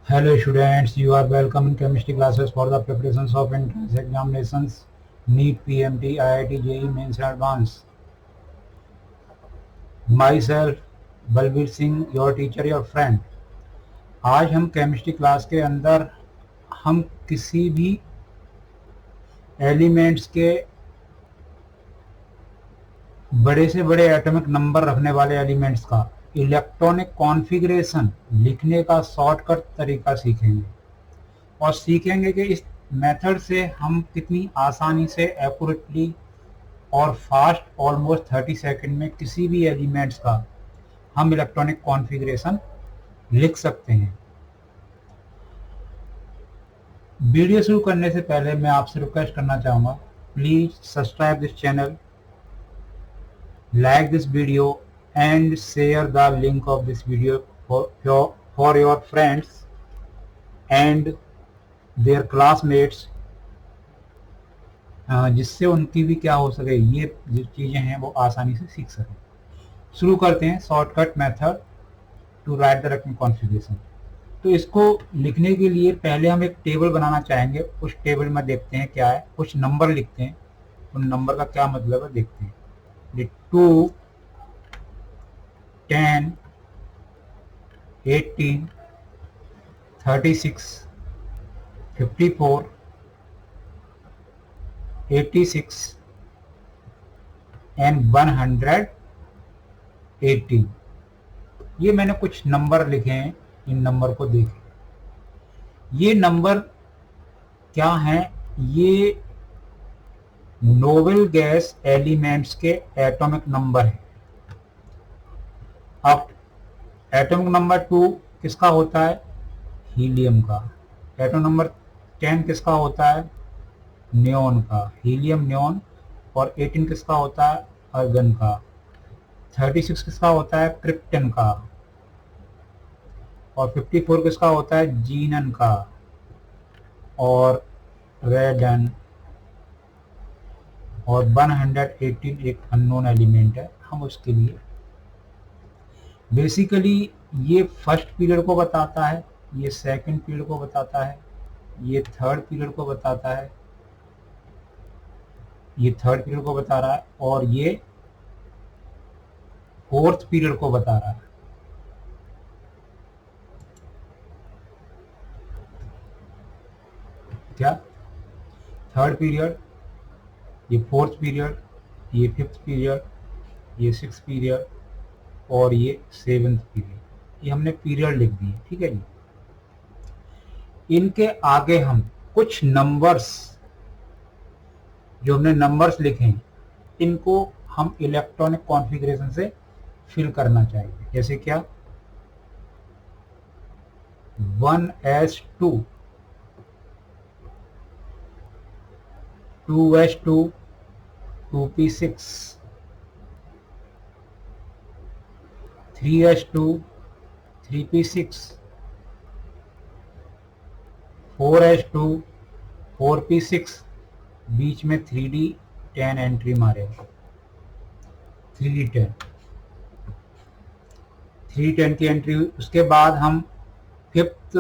Hello students, you are welcome in chemistry classes for the preparations of entrance examinations, NEET, PMT, IIT, JEE Mains and Advanced. Myself, Balbir Singh, your teacher, your friend. आज हम chemistry class के अंदर हम किसी भी elements के बड़े से बड़े एटॉमिक नंबर रखने वाले एलिमेंट्स का इलेक्ट्रॉनिक कॉन्फ़िगरेशन लिखने का शॉर्टकट तरीका सीखेंगे और सीखेंगे कि इस मेथड से हम कितनी आसानी से एक्यूरेटली और फास्ट ऑलमोस्ट 30 सेकंड में किसी भी एलिमेंट्स का हम इलेक्ट्रॉनिक कॉन्फ़िगरेशन लिख सकते हैं। वीडियो शुरू करने से पहले मैं आपसे रिक्वेस्ट करना चाहूँगा, please subscribe this channel, like this video and share the link of this video for your friends and their classmates, जिससे उनकी भी क्या हो सके, ये जो चीज़ें हैं वो आसानी से सीख सकें। शुरू करते हैं shortcut method to write the electronic configuration. तो इसको लिखने के लिए पहले हम एक टेबल बनाना चाहेंगे। उस टेबल में देखते हैं क्या है, कुछ नंबर लिखते हैं, उन नंबर का क्या मतलब है देखते हैं। 2, 10, 18, 36, 54, 86 एंड 118। ये मैंने कुछ नंबर लिखे हैं, इन नंबर को देखें। ये नंबर क्या हैं? ये नोबेल गैस एलिमेंट्स के एटॉमिक नंबर हैं। अब एटॉमिक नंबर 2 किसका होता है? हीलियम का। एटॉमिक नंबर 10 किसका होता है? नियोन का, हीलियम नियोन। और 18 किसका होता है? आर्गन का। 36 किसका होता है? क्रिप्टन का। और 54 किसका होता है? जीनन का और रेडन। और 118 एक अननोन एलिमेंट है, हम उसके लिए बेसिकली ये फर्स्ट पीरियड को बताता है, ये सेकंड पीरियड को बताता है, ये थर्ड पीरियड को बताता है, ये थर्ड पीरियड को बता रहा है, और ये फोर्थ पीरियड को बता रहा है। क्या? थर्ड पीरियड, ये फोर्थ पीरियड, ये फिफ्थ पीरियड, ये सिक्स पीरियड और ये सेवेंथ पीरियड। ये हमने पीरियड लिख दिए, ठीक है जी। इनके आगे हम कुछ नंबर्स, जो हमने नंबर्स लिखे हैं, इनको हम इलेक्ट्रॉनिक कॉन्फ़िगरेशन से फिल करना चाहिए। जैसे क्या? 1s2, 2s2, 2p6, 3s2, 3p6, 4s2, 4p6, बीच में 3d10 एंट्री मारेगा। 3d10 की एंट्री हुई। उसके बाद हम फिफ्थ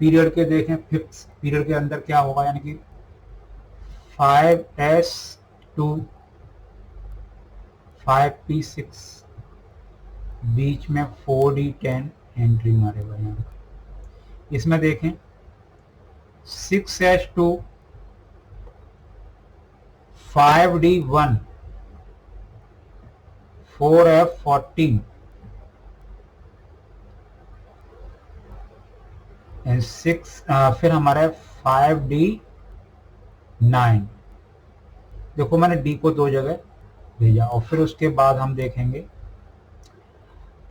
पीरियड के देखें। फिफ्थ पीरियड के अंदर क्या होगा, यानी कि 5s2, 5p6, बीच में 4d10 एंट्री मारेगा यहाँ। इसमें देखें 6s2, 5d1, 4f14 एंड 6, फिर हमारा 5d9। देखो मैंने डी को 2 जगह भेजा। और फिर उसके बाद हम देखेंगे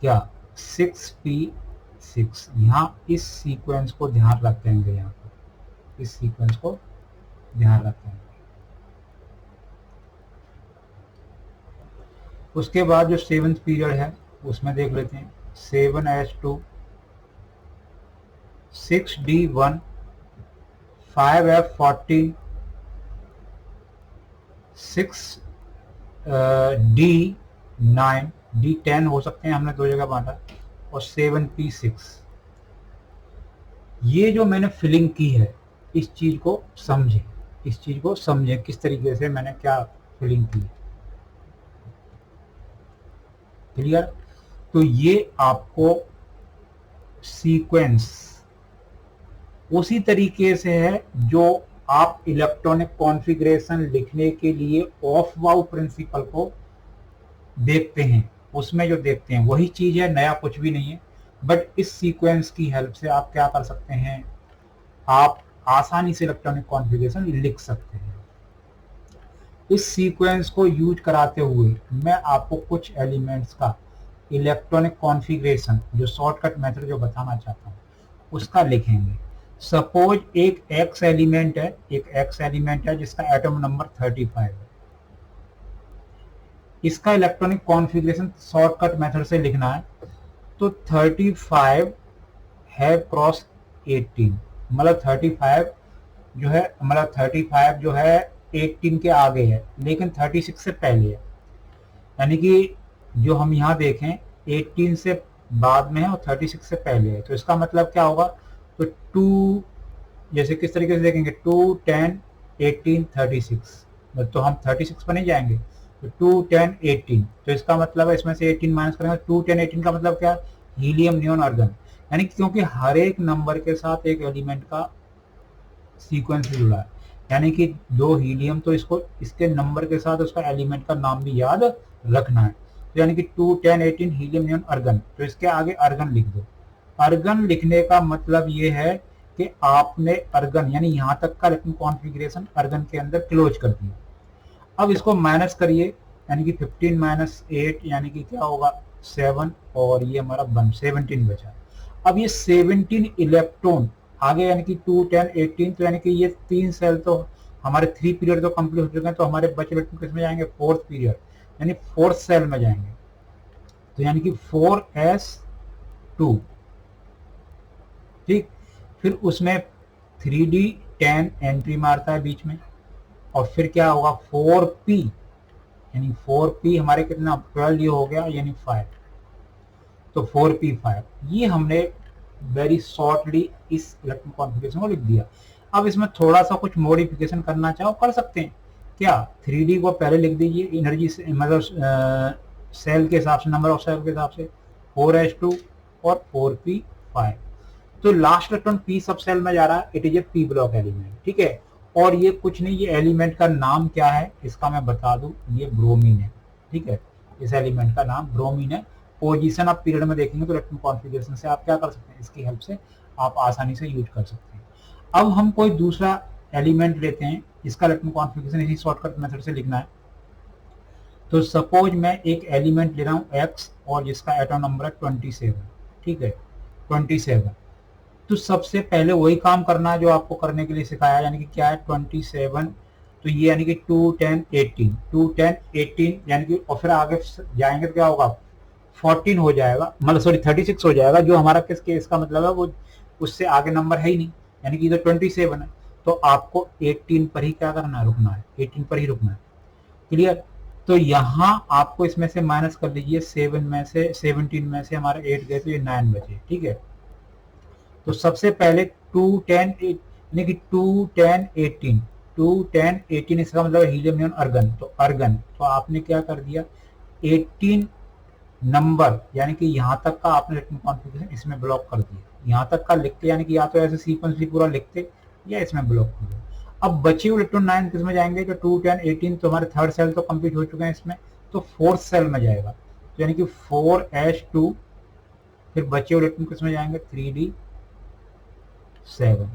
क्या? 6p6। यहाँ इस सीक्वेंस को ध्यान रखेंगे, यहाँ पर इस सीक्वेंस को ध्यान रखेंगे। उसके बाद जो सेवेंथ पीरियड है उसमें देख लेते हैं 7s2, 6d1, 5f14, 6d9, d10 हो सकते हैं, हमने 2 जगह बांटा, और 7p6। ये जो मैंने फिलिंग की है, इस चीज को समझे, इस चीज को समझे किस तरीके से मैंने क्या फिलिंग की। क्लियर? तो ये आपको सीक्वेंस उसी तरीके से है जो आप इलेक्ट्रॉनिक कॉन्फ़िगरेशन लिखने के लिए ऑफ वाउ प्रिंसिपल को देखते हैं, उसमें जो देखते हैं वही चीज है, नया कुछ भी नहीं है। बट इस सीक्वेंस की हेल्प से आप क्या कर सकते हैं, आप आसानी से इलेक्ट्रॉनिक कॉन्फ़िगरेशन लिख सकते हैं। इस सीक्वेंस को यूज कराते हुए मैं आपको कुछ एलिमेंट्स का इलेक्ट्रॉनिक कॉन्फ़िगरेशन, जो शॉर्टकट मेथड जो बताना चाहता हूँ, उसका लिखेंगे। सपोज एक एक्स एलिमेंट है, एक एक्स एलिमेंट है जिसका एटॉम नंबर 35 है। इसका इलेक्ट्रॉनिक कॉन्फ़िगरेशन शॉर्टकट मेथड से लिखना है, तो 35 है क्रॉस 18, मतलब 35 जो है, मतलब 35 जो है 18 के आगे है लेकिन 36 से पहले है। यानी कि जो हम यहाँ देखें 18 से बाद में है और 36 से पहले है, तो इसका मतलब क्या होगा, तो 2 जैसे किस तरीके से देखेंगे, 2 10 18 36, तो हम 36 पर नहीं जाएंगे, तो 2 10 18, तो इसका मतलब है इसमें से 18 माइनस करेंगे, 2 10 18 का मतलब क्या, हीलियम नियोन आर्गन। यानी क्योंकि हर एक नंबर के साथ एक एलिमेंट का सीक्वेंस जुड़ा है, यानी कि 2 हीलियम, तो इसको इसके नंबर के साथ उसका एलिमेंट का नाम भी याद रखना है। तो यानी कि 2 10 18 हीलियम नियोन आर्गन, तो इसके आगे आर्गन लिख दो। आर्गन लिखने का मतलब ये है कि आपने आर्गन यानी यहाँ तक का इलेक्ट्रॉन कॉन्फ़िगरेशन आर्गन के अंदर क्लोज कर दिया। अब इसको माइनस करिए, यानी कि 15 माइनस 8 यानी कि क्या होगा 7, और ये हमारा 17 बचा। अब ये 17 इलेक्ट्रॉन आगे, यानी कि 2 10 18, तो यानी कि ये 3 सेल तो हमारे 3 पीरियड तो कंप्लीट हो चुके हैं, तो हमारे बचे इलेक्ट्रॉन किस में जाएंगे, 4th पीरियड, यानी 4th सेल में जाएंगे। तो यानी कि 4s2, ठीक। फिर उसमें 3d10 एंट्री मारता है बीच में, और फिर क्या होगा 4p, यानी 4p हमारे कितना 12 ये हो गया, यानी 5, तो 4p5। ये हमने वेरी शॉर्टली इस इलेक्ट्रॉन कॉन्फ़िगरेशन को लिख दिया। अब इसमें थोड़ा सा कुछ मॉडिफिकेशन करना चाहो कर सकते हैं। क्या, 3d को पहले लिख दीजिए एनर्जी से, मतलब सेल के हिसाब से, नंबर ऑफ सेल के हिसाब से, 4s2 और 4p5। तो लास्ट इलेक्ट्रॉन p सब सेल में जा रहा है, it is a p block element, ठीक है। और ये कुछ नहीं, ये एलिमेंट का नाम क्या है इसका मैं बता दूं, ये ब्रोमीन है, ठीक है। इस एलिमेंट का नाम ब्रोमीन है। पोजीशन आप पीरियड में देखेंगे तो इलेक्ट्रॉन कॉन्फ़िगरेशन से आप क्या कर सकते हैं, इसकी हेल्प से आप आसानी से यूज कर सकते हैं। अब हम कोई दूसरा एलिमेंट लेते हैं, इसका इलेक्ट्रॉन कॉन्फ़िगरेशन इसी शॉर्टकट मेथड से लिखना है। तो सपोज मैं एक एलिमेंट ले रहा हूँ x, और जिसका एटॉम नंबर है 27, ठीक है, 27। तो सबसे पहले वही काम करना है जो आपको करने के लिए सिखाया, यानी कि क्या है 27, तो ये यानी कि 2 10 18, 2 10 18, यानी कि और फिर आगे जाएंगे तो क्या होगा 14 हो जाएगा, मतलब सॉरी 36 हो जाएगा, जो हमारा किस केस का मतलब है वो उससे आगे नंबर है ही नहीं, यानी कि इधर 27 है, तो आपको 18 पर ही क्या करना है, रुकना है, 18 पर ही रुकना है। क्लियर? तो यहाँ आपको इसमें से माइनस कर लीजिए, 7 में से 17 में से हमारे 8 गए तो ये 9 बचे, ठीक है। तो सबसे पहले 2 10 8, यानी कि 2 10 18, 2 10 18 इसका मतलब हीलियम नियोन आर्गन, तो आर्गन, तो आपने क्या कर दिया 18 नंबर, यानी कि यहाँ तक का आपने इलेक्ट्रॉन कॉन्फ़िगरेशन इसमें ब्लॉक कर दिया, यहाँ तक का लिखते, यानी कि या तो ऐसे सीक्वेंसली पूरा लिखते या इसमें ब्लॉक कर दिया। अब बचे हुए इलेक्ट्रॉन 9 किस में जाएंगे, तो 2 10 18, तो हमारे 3rd सेल तो कंप्लीट हो चुके हैं इसमें, तो 4th सेल में जाएगा, तो यानी कि 4s2, फिर बचे हुए इलेक्ट्रॉन किस में जाएंगे 3d7,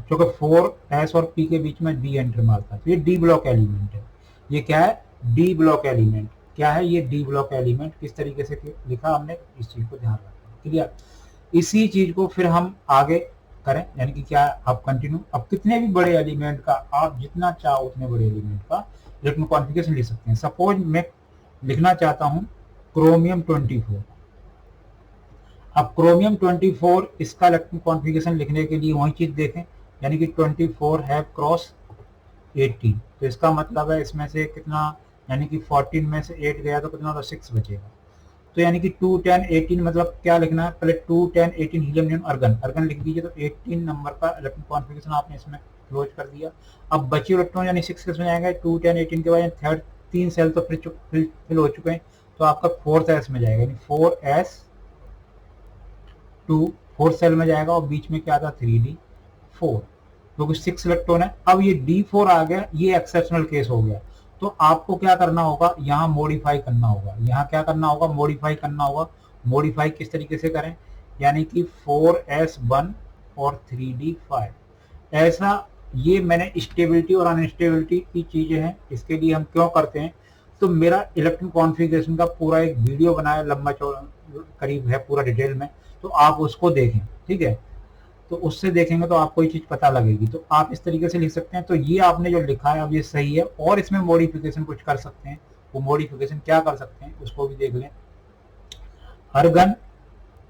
क्योंकि 4s और p के बीच में d एंटर मारता है, तो ये डी ब्लॉक एलिमेंट है। ये क्या है, डी ब्लॉक एलिमेंट क्या है, ये डी ब्लॉक एलिमेंट किस तरीके से लिखा हमने, इस चीज को ध्यान रखना। क्लियर? इसी चीज को फिर हम आगे करें, यानी कि क्या आप कंटिन्यू, अब कितने भी बड़े एलिमेंट का आप जितना चाहो उतने बड़े एलिमेंट का इलेक्ट्रॉन कॉन्फ़िगरेशन लिख सकते हैं। सपोज मैं लिखना चाहता हूं क्रोमियम 24। अब क्रोमियम 24 इसका इलेक्ट्रॉन कॉन्फ़िगरेशन लिखने के लिए वही चीज देखें, यानी कि 24 है क्रॉस 18, तो इसका मतलब है इसमें से कितना, यानी कि 14 में से 8 गया तो कितना होगा 6 बचेगा। तो यानी कि 2 10 18 मतलब क्या लिखना है, पहले 2 10 18 हीलियम नियॉन अर्गन, अर्गन लिख दीजिए। तो 18 नंबर का इलेक्ट्रॉन कॉन्फ़िगरेशन आपने इसमें क्लोज कर दिया। अब बचे इलेक्ट्रॉन यानी 6 किस में जाएंगे, 2 10 18 के बाद थर्ड 3 सेल तो फिल हो चुके हैं, तो आपका फोर्थ एस में जाएगा, यानी 4s2 फोर्थ सेल में जाएगा, और बीच में क्या था 3d4, क्योंकि 6 इलेक्ट्रॉन है। अब ये d4 आ गया, ये एक्सेप्शनल केस हो गया, तो आपको क्या करना होगा, यहाँ मॉडिफाई करना होगा, यहाँ क्या करना होगा, मॉडिफाई करना होगा। मॉडिफाई किस तरीके से करें, यानी कि 4s1 और 3d5 ऐसा। ये मैंने स्टेबिलिटी और अनस्टेबिलिटी की चीजें हैं, इसके लिए हम क्यों करते हैं, तो मेरा इलेक्ट्रॉन कॉन्फ़िगरेशन का पूरा एक वीडियो बनाया, लंबा चौड़ा करीब है पूरा डिटेल में, तो आप उसको देखें, ठीक है। तो उससे देखेंगे तो आपको ये चीज पता लगेगी। तो आप इस तरीके से लिख सकते हैं। तो ये आपने जो लिखा है अब ये सही है, और इसमें मॉडिफिकेशन कुछ कर सकते हैं। वो मॉडिफिकेशन क्या कर सकते हैं उसको भी देख लें। अर्गन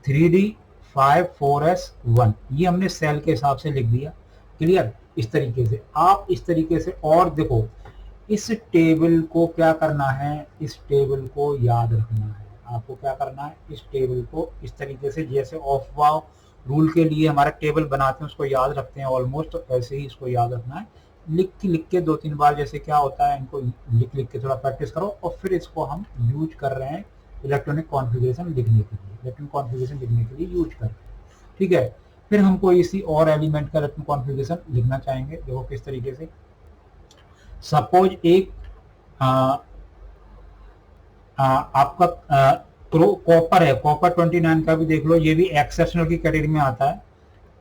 3d5 4s1 ये हमने सेल के हिसाब से लिख दिया, क्लियर। इस तरीके से आप इस तरीके से, और देखो इस टेबल को क्या करना है, इस टेबल को याद रखना है। आपको क्या करना है, इस टेबल को इस तरीके से, जैसे ऑफ वाव रूल के लिए हमारा टेबल बनाते हैं उसको याद रखते हैं ऑलमोस्ट, तो ऐसे ही इसको याद रखना है। लिख के 2-3 बार, जैसे क्या होता है, इनको लिख के थोड़ा प्रैक्टिस करो, और फिर इसको हम यूज कर रहे हैं इलेक्ट्रॉनिक कॉन्फ़िगरेशन लिखने के लिए, इलेक्ट्रॉनिक कॉन्फ़िगरेशन लिखने के लिए यूज कर रहे हैं, ठीक है। फिर हमको इसी और एलिमेंट का इलेक्ट्रॉनिक कॉन्फ़िगरेशन लिखना चाहेंगे। देखो किस तरीके से, सपोज एक आपका कॉपर है, कॉपर 29 का भी देख लो, ये भी एक्सेप्शनल की कैटेगरी में आता है।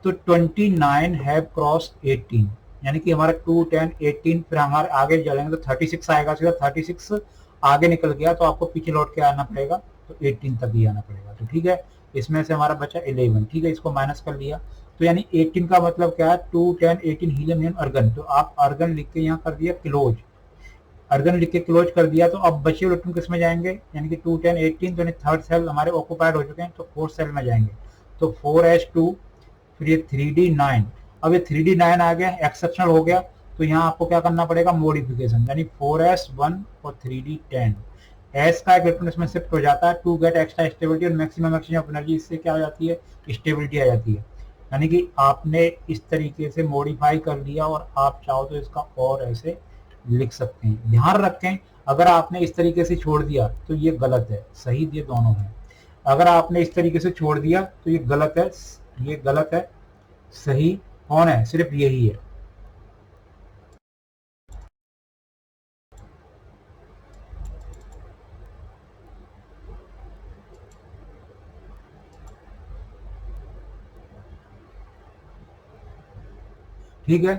तो 29 हैव क्रॉस 18, यानी कि हमारा 2 10 18, फिर हमारे आगे चलेंगे तो 36 आएगा, सीधा 36 आगे निकल गया, तो आपको पीछे लौट के आना पड़ेगा, तो 18 तक ही आना पड़ेगा। तो ठीक है, इसमें से हमारा बचा 11, ठीक है, इसको माइनस कर लिया। तो यानी 18 का मतलब क्या है, 2 10 18 हीलियम नियॉन अर्गन, तो आप अर्गन लिख के यहाँ कर दिया क्लोज, अर्गन लिख के क्लोज कर दिया। तो अब बचे इलेक्ट्रॉन किस में जाएंगे, यानी कि 2 10 18, तो थर्ड सेल हमारे ऑक्युपाइड हो चुके हैं, तो फोर्थ सेल में जाएंगे। तो 4s2, फिर ये 3d9, अब ये 3d9 आ गया, एक्सेप्शनल हो गया, तो यहाँ आपको क्या करना पड़ेगा, मॉडिफिकेशन, यानी 4s1 और 3d10। एस का एक इलेक्ट्रॉन इसमें शिफ्ट हो जाता है टू गेट एक्स्ट्रा स्टेबिलिटी, और मैक्सिमम एक्सचेंज ऑफ एनर्जी, इससे क्या हो जाती है, स्टेबिलिटी आ जाती है। यानी कि आपने इस तरीके से मॉडिफाई कर लिया, और आप चाहो तो इसका और ऐसे लिख सकते हैं। ध्यान रखें, अगर आपने इस तरीके से छोड़ दिया तो ये गलत है, सही ये दोनों है। अगर आपने इस तरीके से छोड़ दिया तो ये गलत है, ये गलत है, सही कौन है, सिर्फ यही है। ठीक है,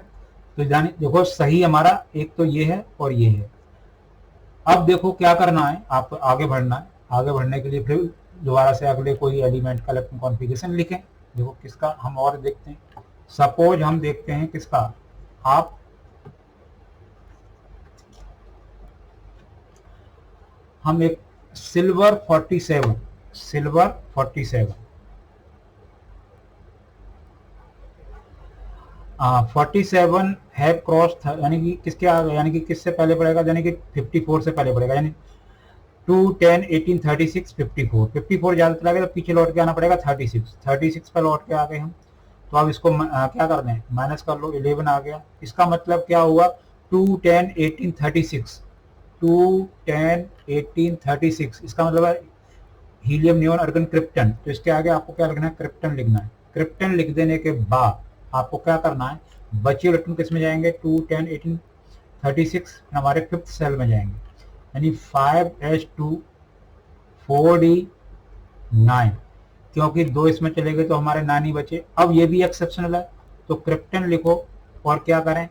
तो जाने देखो सही हमारा एक तो ये है और ये है। अब देखो क्या करना है, आप आगे बढ़ना है। आगे बढ़ने के लिए फिर दोबारा से अगले कोई एलिमेंट का इलेक्ट्रॉन कॉन्फ़िगरेशन लिखें। देखो किसका हम और देखते हैं, सपोज हम देखते हैं किसका, आप हम एक सिल्वर 47, सिल्वर 47 47 है क्रॉस, यानी कि किसके आगे, यानी कि किससे पहले पड़ेगा, यानी कि 54 से पहले पड़ेगा, यानी 2 10 18 36 54, 54 ज्यादा चला गया तो पीछे लौट के आना पड़ेगा 36, 36 पर लौट के आ गए हम। तो अब इसको क्या कर दें, माइनस कर लो, 11 आ गया। इसका मतलब क्या हुआ, 2 10 18 36, 2 10 18 36, इसका मतलब है हीलियम नियॉन अर्गन क्रिप्टन। तो इसके आगे आपको क्या लिखना है, क्रिप्टन लिखना है। क्रिप्टन लिख देने के बाद आपको क्या करना है, बचे इलेक्ट्रॉन किस में जाएंगे, 2 10 18 36 हमारे फिफ्थ सेल में जाएंगे, यानी 5s2 4d9, क्योंकि 2 इसमें चले गए तो हमारे 9 ही बचे। अब ये भी एक्सेप्शनल है, तो क्रिप्टन लिखो और क्या करें,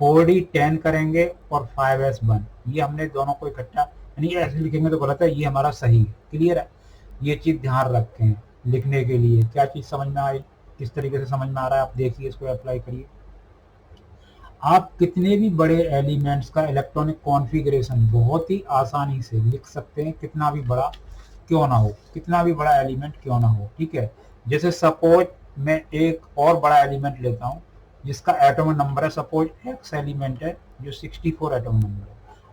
4d10 करेंगे और 5s1, ये हमने दोनों को इकट्ठा, यानी ऐसे लिखेंगे तो गलत है, ये हमारा सही है। क्लियर है, ये चीज ध्यान रखें लिखने के लिए। क्या चीज समझ में आई, किस तरीके से समझ में आ रहा है, आप देखिए, इसको अप्लाई करिए। आप कितने भी बड़े एलिमेंट्स का इलेक्ट्रॉनिक कॉन्फ़िगरेशन बहुत ही आसानी से लिख सकते हैं, कितना भी बड़ा क्यों ना हो, कितना भी बड़ा एलिमेंट क्यों ना हो, ठीक है। जैसे सपोज मैं एक और बड़ा एलिमेंट लेता हूं जिसका एटॉमिक नंबर है, सपोज एक्स एलिमेंट है जो 64 एटॉमिक नंबर है।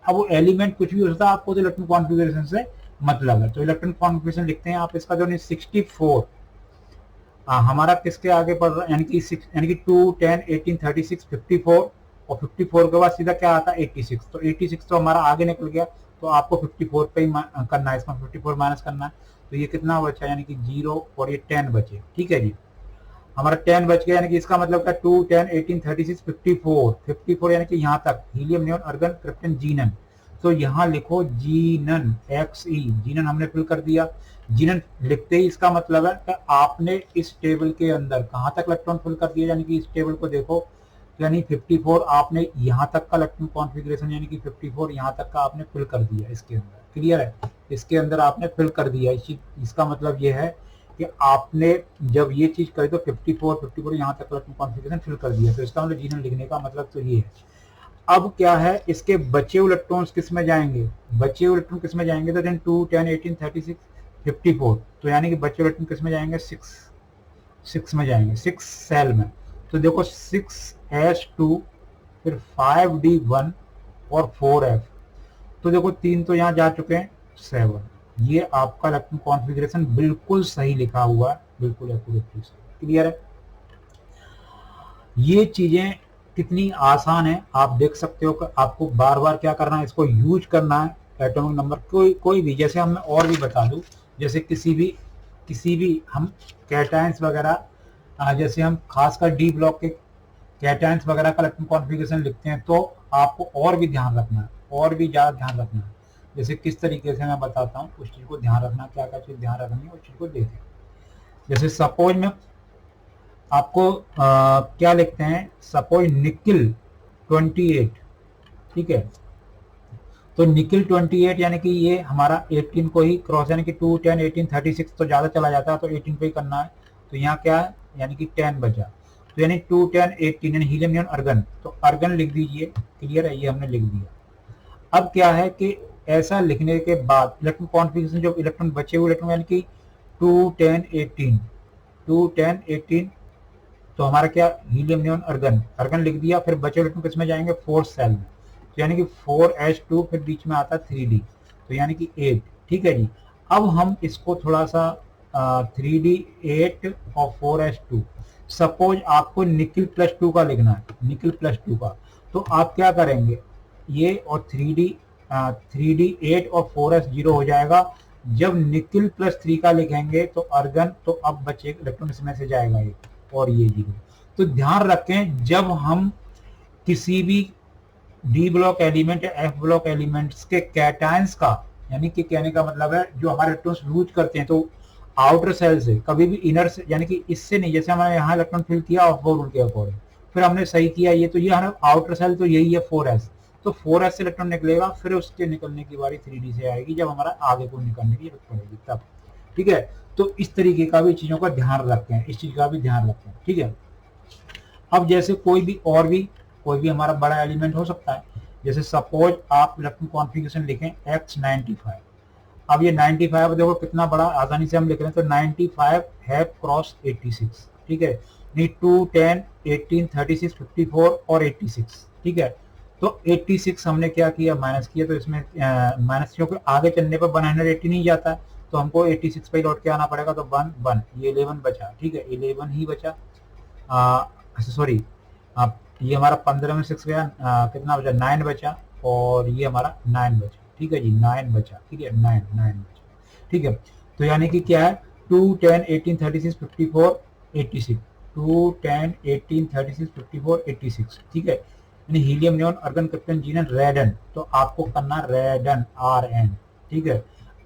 अब वो एलिमेंट कुछ भी हो सकता है, आपको तो इलेक्ट्रॉनिक कॉन्फ़िगरेशन से मतलब है। तो इलेक्ट्रॉन कॉन्फ़िगरेशन लिखते हैं आप इसका जो 64 हमारा किसके आगे पड़ रहा है, यानी कि 2 10 18 36 54, और 54 के बाद सीधा क्या आता है 86। तो 86 तो हमारा आगे निकल गया, तो आपको 54 पे ही करना है, इसमें 54 माइनस करना है। तो ये कितना बचा, यानी कि 0 और ये 10 बचे। ठीक है जी, हमारा 10 बच गया, यानी कि इसका मतलब क्या 2 10 18 36 54 54, यानी कि यहाँ तक हीलियम नियॉन अर्गन क्रिप्टन जीनन। तो यहाँ लिखो जीनन XE, जीनन हमने फिल कर दिया। जीनन लिखते ही इसका मतलब है कि आपने इस टेबल के अंदर कहाँ तक इलेक्ट्रॉन फिल कर दिया, यानी कि इस टेबल को देखो, यानी 54 आपने यहाँ तक का इलेक्ट्रॉन कॉन्फ़िगरेशन, यानी कि 54 यहाँ तक का आपने फिल कर दिया इसके अंदर। क्लियर है, इसके अंदर आपने फिल कर दिया। इसका मतलब ये है कि आपने जब ये चीज करी तो 54 यहाँ तक कॉन्फ़िगरेशन फिल कर दिया। तो इसका मतलब जीनन लिखने का मतलब तो ये है। अब क्या है, इसके बचे हुए इलेक्ट्रॉन्स किस में जाएंगे, बचे हुए इलेक्ट्रॉन किस में जाएंगे, तो 2 10 18 36 54, तो यानी कि बचे हुए इलेक्ट्रॉन किस में जाएंगे, 6 में जाएंगे, 6 सेल में। तो देखो 6s2, फिर 5d1 और 4f। तो देखो 3 तो यहाँ जा चुके हैं, 7। ये आपका इलेक्ट्रॉन कॉन्फ़िगरेशन बिल्कुल सही लिखा हुआ है, बिल्कुल एक्यूरेटली सही। क्लियर है, ये चीजें कितनी आसान है आप देख सकते हो कि आपको बार बार क्या करना है, इसको यूज करना है। एटॉमिक नंबर कोई भी, जैसे हम मैं और भी बता दूं, जैसे किसी भी हम कैटायंस वगैरह, जैसे हम खासकर डी ब्लॉक के कैटायंस वगैरह का इलेक्ट्रॉन कॉन्फ़िगरेशन लिखते हैं, तो आपको और भी ध्यान रखना है, और भी ज्यादा ध्यान रखना है। जैसे किस तरीके से मैं बताता हूँ, उस चीज को ध्यान रखना, क्या क्या चीज ध्यान रखनी है उस चीज को देखें। जैसे सपोज में आपको क्या लिखते हैं, सपोज निकिल 28, ठीक है। तो निकिल 28 यानी कि ये हमारा 18 को ही क्रॉस, यानी कि 2 10 18 36 तो ज्यादा चला जाता है, तो 18 पे ही करना है। तो यहाँ क्या है, यानी कि 10 बचा, तो यानी 2 10 18, यानी हीलियम नियॉन अर्गन, तो अर्गन लिख दीजिए। क्लियर है, ये हमने लिख दिया। अब क्या है कि ऐसा लिखने के बाद इलेक्ट्रॉन कॉन्फ़िगरेशन, जो इलेक्ट्रॉन बचे हुए इलेक्ट्रॉन, यानी कि 2 10 18 2 10 18, तो हमारा क्या हीलियम नियॉन अर्गन, अर्गन लिख दिया। फिर बचे इलेक्ट्रॉन किसमें जाएंगे, 4 सेल में, तो यानी कि 4s2, फिर बीच में आता है 3d, तो यानी कि 8। ठीक है जी, अब हम इसको थोड़ा सा 3d 8 और 4s2, सपोज आपको निकिल +2 का लिखना है, निकिल +2 का, तो आप क्या करेंगे, ये और 3d 8 और 4s 0 हो जाएगा। जब निकिल +3 का लिखेंगे तो अर्गन, तो अब बचे इलेक्ट्रॉन इसमें से जाएगा एक, और ये 0। तो ध्यान रखें, जब हम किसी भी डी ब्लॉक एलिमेंट या एफ ब्लॉक एलिमेंट्स के कैटायंस का, यानी कि कहने का मतलब है जो हमारे इलेक्ट्रॉन्स लूज करते हैं, तो आउटर सेल से, कभी भी इनर से, यानी कि इससे नहीं। जैसे हमने यहाँ इलेक्ट्रॉन फिल किया ऑफ-बोर रूल के अकॉर्डिंग, फिर हमने सही किया ये, तो ये हमारा आउटर सेल तो यही है 4s, तो 4s से इलेक्ट्रॉन निकलेगा, फिर उसके निकलने की बारी 3d से आएगी, जब हमारा आगे को निकलने की जरूरत पड़ेगी तब। ठीक है, तो इस तरीके का भी चीजों का ध्यान रखते हैं, इस चीज का भी ध्यान रखते हैं। ठीक है, अब जैसे कोई भी हमारा बड़ा एलिमेंट हो सकता है। जैसे सपोज आप इलेक्ट्रॉन कॉन्फ़िगरेशन लिखें X95, अब ये 95 देखो कितना बड़ा, आसानी से हम लिख रहे हैं, तो 95 है क्रॉस 86। ठीक है, नहीं 2 10 18 36 54 और 86। ठीक है, तो 86 हमने क्या किया, माइनस किया, तो इसमें माइनस, क्योंकि आगे चलने पर 180 नहीं जाता है, तो हमको 86 पे लौट के आना पड़ेगा, तो 1 ये 11 बचा। ठीक है, 11 ही बचा, सॉरी, ये हमारा 15 में 6 गया, कितना बचा, 9 बचा, और ये हमारा 9 बचा। ठीक है जी, 9 बचा। ठीक है, 9 बचा। ठीक है, तो यानी कि क्या है, 2 10 18 36 54 86, 2 10 18 36 54 86। ठीक है, यानी helium neon argon krypton xenon radon, तो आपको करना रेडन, RN। ठीक है,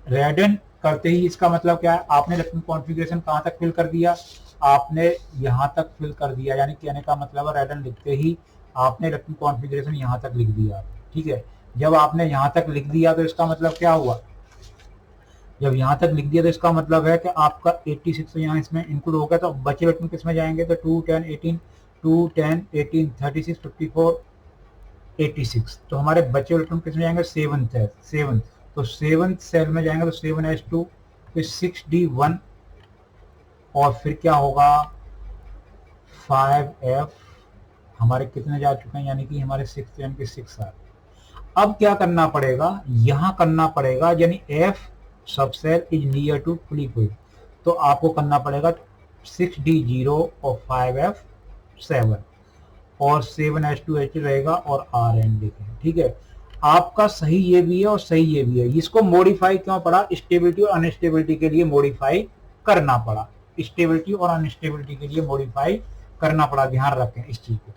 रेडन करते ही इसका मतलब क्या है, आपने इलेक्ट्रॉन कॉन्फ़िगरेशन कहाँ तक फिल कर दिया, आपने यहाँ तक फिल कर दिया, यानी कहने का मतलब है रेडन लिखते ही आपने इलेक्ट्रॉन कॉन्फ़िगरेशन यहाँ तक लिख दिया। ठीक है, जब आपने यहाँ तक लिख दिया तो इसका मतलब क्या हुआ, जब यहाँ तक लिख दिया तो इसका मतलब है कि आपका 86 तो यहाँ इसमें इंक्लूड हो गया, तो बचे इलेक्ट्रॉन किस में जाएंगे, तो 2 10 18 2 10 18 36 54 86, तो हमारे बचे इलेक्ट्रॉन किस में जाएंगे, 7th है, 7th, तो 7th सेल में जाएंगे, तो 7s2, फिर 6d1, और फिर क्या होगा 5f, हमारे कितने जा चुके हैं, यानी कि हमारे 6, यानी कि 6 आ। अब क्या करना पड़ेगा, यहाँ करना पड़ेगा, यानी f sub cell is near to fully filled, तो आपको करना पड़ेगा 6D0 और 5F7 और 7H2H रहेगा और Rn लिखें। ठीक है, आपका सही ये भी है और सही ये भी है। इसको मॉडिफाई क्यों पड़ा? स्टेबिलिटी और अनस्टेबिलिटी के लिए मॉडिफाई करना पड़ा, स्टेबिलिटी और अनस्टेबिलिटी के लिए मॉडिफाई करना पड़ा। ध्यान रखें इस चीज को।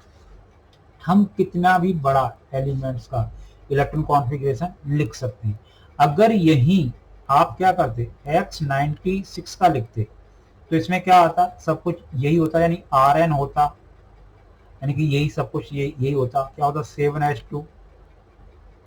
हम कितना भी बड़ा एलिमेंट्स का इलेक्ट्रॉन कॉन्फ़िगरेशन लिख सकते हैं। अगर यही आप क्या करते, X96 का लिखते तो इसमें क्या आता, सब कुछ यही होता, यानी Rn होता, यानी कि यही सब कुछ यही होता। क्या होता, 7H2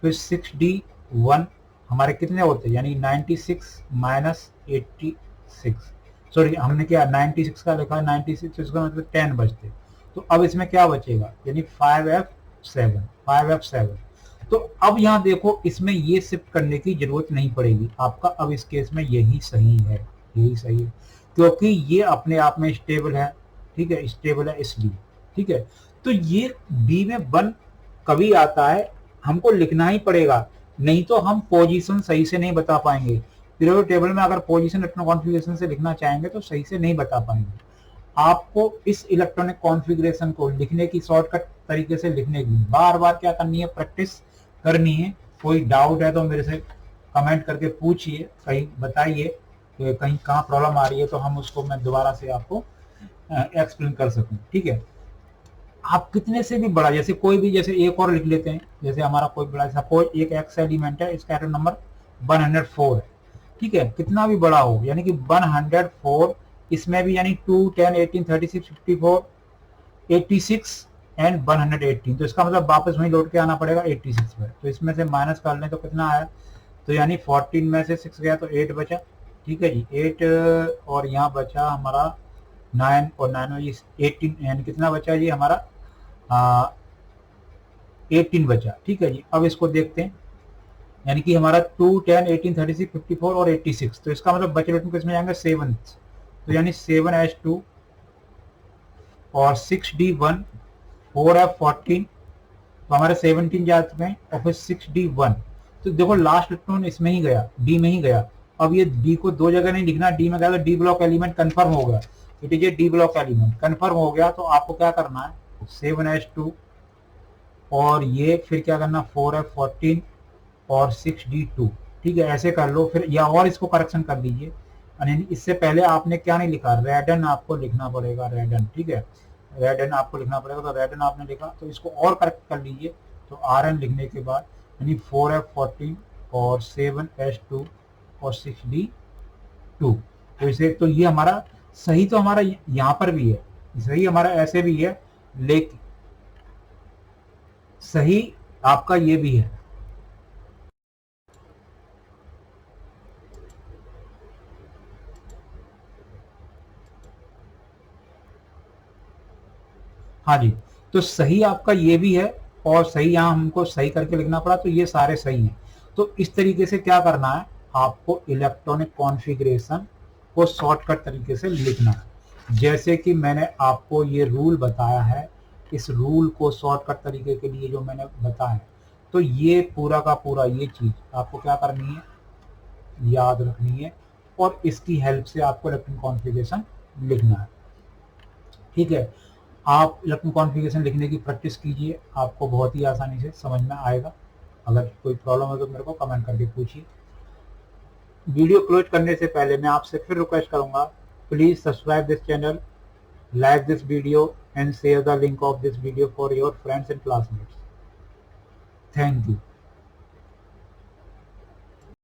फिर 6D1 हमारे कितने होते, यानी 96 माइनस 86, सॉरी हमने क्या 96 का लिखा, 96 इसका मतलब 10 बचते। तो अब इसमें क्या बचेगा, यानी 5F7। तो अब यहाँ देखो, इसमें ये शिफ्ट करने की जरूरत नहीं पड़ेगी आपका। अब इस केस में यही सही है, यही सही है, क्योंकि ये अपने आप में स्टेबल है। ठीक है, स्टेबल है इसलिए। ठीक है, तो ये बी में 1 कभी आता है, हमको लिखना ही पड़ेगा, नहीं तो हम पोजीशन सही से नहीं बता पाएंगे। पीरियोडिक टेबल में अगर पोजीशन इलेक्ट्रॉन कॉन्फ़िगरेशन से लिखना चाहेंगे तो सही से नहीं बता पाएंगे। आपको इस इलेक्ट्रॉनिक कॉन्फ़िगरेशन को लिखने की शॉर्टकट तरीके से लिखने की बार बार क्या करनी है, प्रैक्टिस करनी है। कोई डाउट है तो मेरे से कमेंट करके पूछिए, कहीं बताइए कि कहीं कहाँ प्रॉब्लम आ रही है, तो हम उसको मैं दोबारा से आपको एक्सप्लेन कर सकूं। ठीक है, आप कितने से भी बड़ा, जैसे कोई भी, जैसे एक और लिख लेते हैं, जैसे हमारा कोई बड़ा, सपोज एक एक्स एलिमेंट है, इसका एटम नंबर 104 है। ठीक है, कितना भी बड़ा हो, यानी कि 104, इसमें भी यानी 2, 10, 18, 36, 54, 86 एंड 118, तो इसका मतलब वापस वहीं लौट के आना पड़ेगा 86 पर। तो इसमें से माइनस कर लें तो कितना आया, तो यानी 14 में से 6 गया तो 8 बचा। ठीक है जी, 8 और यहाँ बचा हमारा 9 और 9 में 18, यानी कितना बचा जी हमारा 18 बचा। ठीक है जी, अब इसको देखते हैं, यानी कि हमारा 2, 10, 18, 36, 54 और 86, तो इसका मतलब बचे हुए किसमें जाएंगे, 7, तो यानी 7H2 और 6D1, 4F14, तो हमारे 17 जा चुके हैं, और फिर 6D1, तो देखो लास्ट इलेक्ट्रॉन इसमें ही गया, डी में ही गया। अब ये डी को दो जगह नहीं लिखना, डी में गया तो डी ब्लॉक एलिमेंट कंफर्म हो गया, it is A D block element confirm हो गया। तो आपको क्या करना है, 7H2 और ये फिर क्या करना, 4F14 और 6D2। ठीक है, ऐसे कर लो फिर, या और इसको करेक्शन कर दीजिए। इससे पहले आपने क्या नहीं लिखा, रेडन आपको लिखना पड़ेगा, रेडन। ठीक है, रेडन आपको लिखना पड़ेगा, तो रेडन आपने लिखा, तो इसको और करेक्ट कर लीजिए। तो Rn लिखने के बाद यानी 4F14 और 7H2 और 6D2, तो इसे, तो ये हमारा सही, तो हमारा यहाँ पर भी है सही, हमारा ऐसे भी है, लेकिन सही आपका ये भी है। हाँ जी, तो सही आपका ये भी है, और सही यहाँ हमको सही करके लिखना पड़ा, तो ये सारे सही हैं। तो इस तरीके से क्या करना है, आपको इलेक्ट्रॉनिक कॉन्फ़िगरेशन को शॉर्टकट तरीके से लिखना है। जैसे कि मैंने आपको ये रूल बताया है, इस रूल को शॉर्टकट तरीके के लिए जो मैंने बताया, तो ये पूरा का पूरा ये चीज़ आपको क्या करनी है, याद रखनी है, और इसकी हेल्प से आपको इलेक्ट्रॉनिक कॉन्फ़िगरेशन लिखना है। ठीक है, आप इलेक्ट्रॉनिक कॉन्फ़िगरेशन लिखने की प्रैक्टिस कीजिए, आपको बहुत ही आसानी से समझ में आएगा। अगर कोई प्रॉब्लम है तो मेरे को कमेंट करके पूछिए। वीडियो क्लोज करने से पहले मैं आपसे फिर रिक्वेस्ट करूंगा, please subscribe this channel, like this video and share the link of this video for your friends and classmates. Thank you.